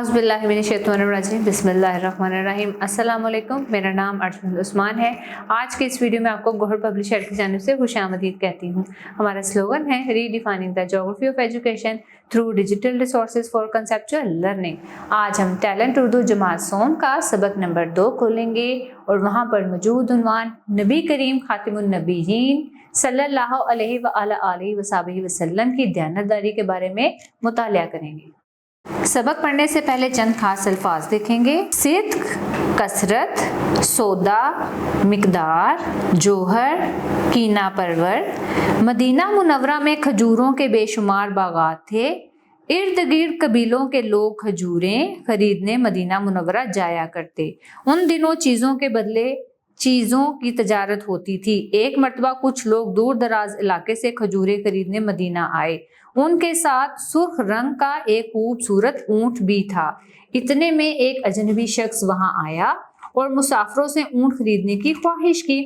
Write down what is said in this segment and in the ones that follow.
औज़ुबिल्लाहिमिनश्शैतानिर्रजीम बिस्मिल्लाहिर्रहमानिर्रहीम। अस्सलाम वालेकुम। मेरा नाम अर्जुन उस्मान है। आज के इस वीडियो में आपको गौहर पब्लिशर की जानिब से खुशामदीद कहती हूँ। हमारा स्लोगन है redefining the geography of education through digital resources for conceptual learning. आज हम टैलेंट उर्दू जमात सोम का सबक नंबर 2 खोलेंगे और वहाँ पर मौजूद उन्वान नबी करीम खातिमुन नबीयीन सल्लल्लाहु अलैहि वसल्लम की दयानतदारी के बारे में मुतालिया करेंगे। सबक पढ़ने से पहले चंद खास अल्फाज देखेंगे। सिद्क, कसरत, सौदा, मिकदार, जोहर, कीना परवर। मदीना मुनव्वरा में खजूरों के बेशुमार बागात थे। इर्द गिर्द कबीलों के लोग खजूरें खरीदने मदीना मुनव्वरा जाया करते। उन दिनों चीज़ों के बदले चीज़ों की तजारत होती थी। एक मर्तबा कुछ लोग दूर दराज इलाके से खजूरें खरीदने मदीना आए। उनके साथ सुर्ख रंग का एक खूबसूरत ऊंट भी था। इतने में एक अजनबी शख्स वहां आया और मुसाफिरों से ऊंट खरीदने की ख्वाहिश की।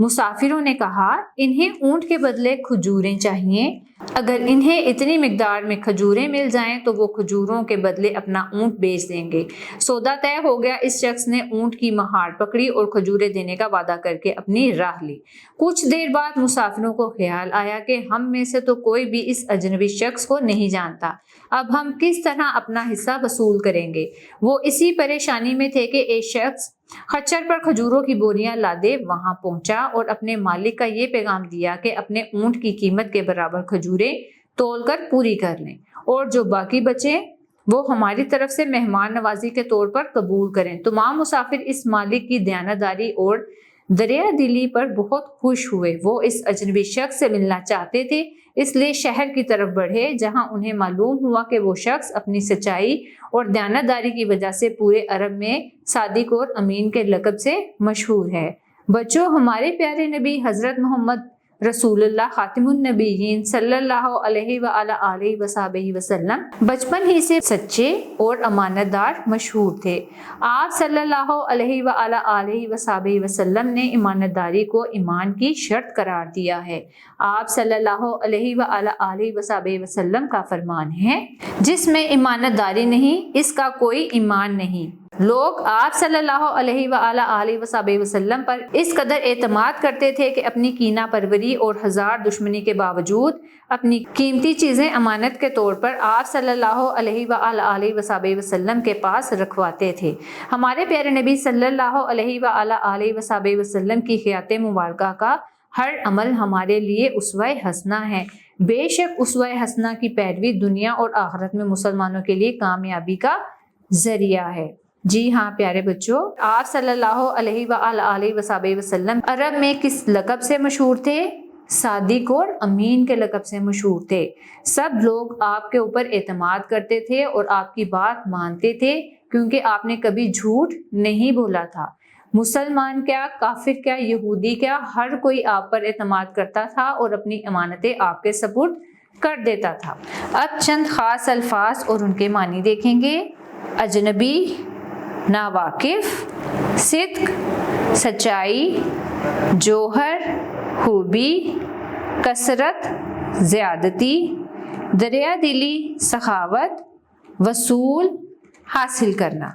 मुसाफिरों ने कहा, इन्हें ऊंट के बदले खजूरें चाहिए। अगर इन्हें इतनी मिकदार में खजूरें मिल जाएं तो वो खजूरों के बदले अपना ऊंट बेच देंगे। सौदा तय हो गया। इस शख्स ने ऊंट की महाड़ पकड़ी और खजूरें देने का वादा करके अपनी राह ली। कुछ देर बाद मुसाफिरों को ख्याल आया कि हम में से तो कोई भी इस अजनबी शख्स को नहीं जानता। अब हम किस तरह अपना हिस्सा वसूल करेंगे। वो इसी परेशानी में थे कि एक शख्स खच्चर पर खजूरों की बोरियां लादे वहां पहुंचा और अपने मालिक का ये पैगाम दिया कि अपने ऊंट की कीमत के बराबर खजूरें तोलकर पूरी कर लें और जो बाकी बचे वो हमारी तरफ से मेहमान नवाजी के तौर पर कबूल करें। तमाम मुसाफिर इस मालिक की दयानतदारी और दरिया दिली पर बहुत खुश हुए। वो इस अजनबी शख्स से मिलना चाहते थे, इसलिए शहर की तरफ बढ़े, जहां उन्हें मालूम हुआ कि वो शख्स अपनी सच्चाई और दयानतदारी की वजह से पूरे अरब में सादिक और अमीन के लक़ब से मशहूर है। बच्चों, हमारे प्यारे नबी हजरत मोहम्मद रसूलुल्लाह खातिमुन नबीयीन सल्लल्लाहु अलैहि वसल्लम बचपन ही से सच्चे और अमानतदार मशहूर थे। आप सल्लल्लाहु अलैहि वसल्लम ने ईमानदारी को ईमान की शर्त करार दिया है। आप सल्लल्लाहु अलैहि वसल्लम का फरमान है, जिसमें ईमानदारी नहीं इसका कोई ईमान नहीं। लोग आप सल्लल्लाहु अलैहि वसल्लम पर इस कदर एतमाद करते थे कि अपनी कीना परवरी और हजार दुश्मनी के बावजूद अपनी कीमती चीजें अमानत के तौर पर आप सल्लल्लाहु अलैहि वसल्लम के पास रखवाते थे। हमारे प्यारे नबी सल्लल्लाहु अलैहि वसल्लम की हयात मुबारका का हर अमल हमारे लिए उसवा हसना है। बेशक उसवा हसना की पैरवी दुनिया और आखिरत में मुसलमानों के लिए कामयाबी का जरिया है। जी हाँ प्यारे बच्चों, आप सल्लल्लाहु अलैहि वसल्लम अरब में किस लक़ब से मशहूर थे? सादिक और अमीन के लक़ब से मशहूर थे। सब लोग आपके ऊपर एतमाद करते थे और आपकी बात मानते थे, क्योंकि आपने कभी झूठ नहीं बोला था। मुसलमान क्या, काफिर क्या, यहूदी क्या, हर कोई आप पर एतमाद करता था और अपनी अमानतें आपके सपुर्द कर देता था। अब चंद खास अल्फाज और उनके मानी देखेंगे। अजनबी, नावाकिफ, सिद्क सच्चाई, जोहर खूबी, कसरत ज़्यादती, दरिया दिली सखावत, वसूल हासिल करना।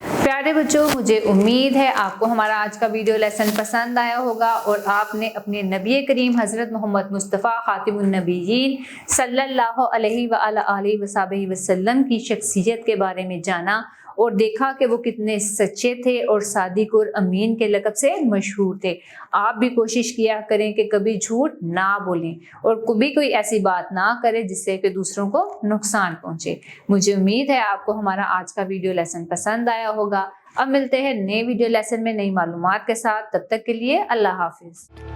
प्यारे बच्चों, मुझे उम्मीद है आपको हमारा आज का वीडियो लेसन पसंद आया होगा और आपने अपने नबी करीम हज़रत मोहम्मद मुस्तफ़ा खातिमुन नबीयीन सल्लल्लाहु अलैहि वसल्लम की शख्सियत के बारे में जाना और देखा कि वो कितने सच्चे थे और सादिक और अमीन के लक़ब से मशहूर थे। आप भी कोशिश किया करें कि कभी झूठ ना बोलें और कभी कोई ऐसी बात ना करें जिससे कि दूसरों को नुकसान पहुंचे। मुझे उम्मीद है आपको हमारा आज का वीडियो लेसन पसंद आया होगा। अब मिलते हैं नए वीडियो लेसन में नई मालूमात के साथ। तब तक के लिए अल्लाह हाफिज़।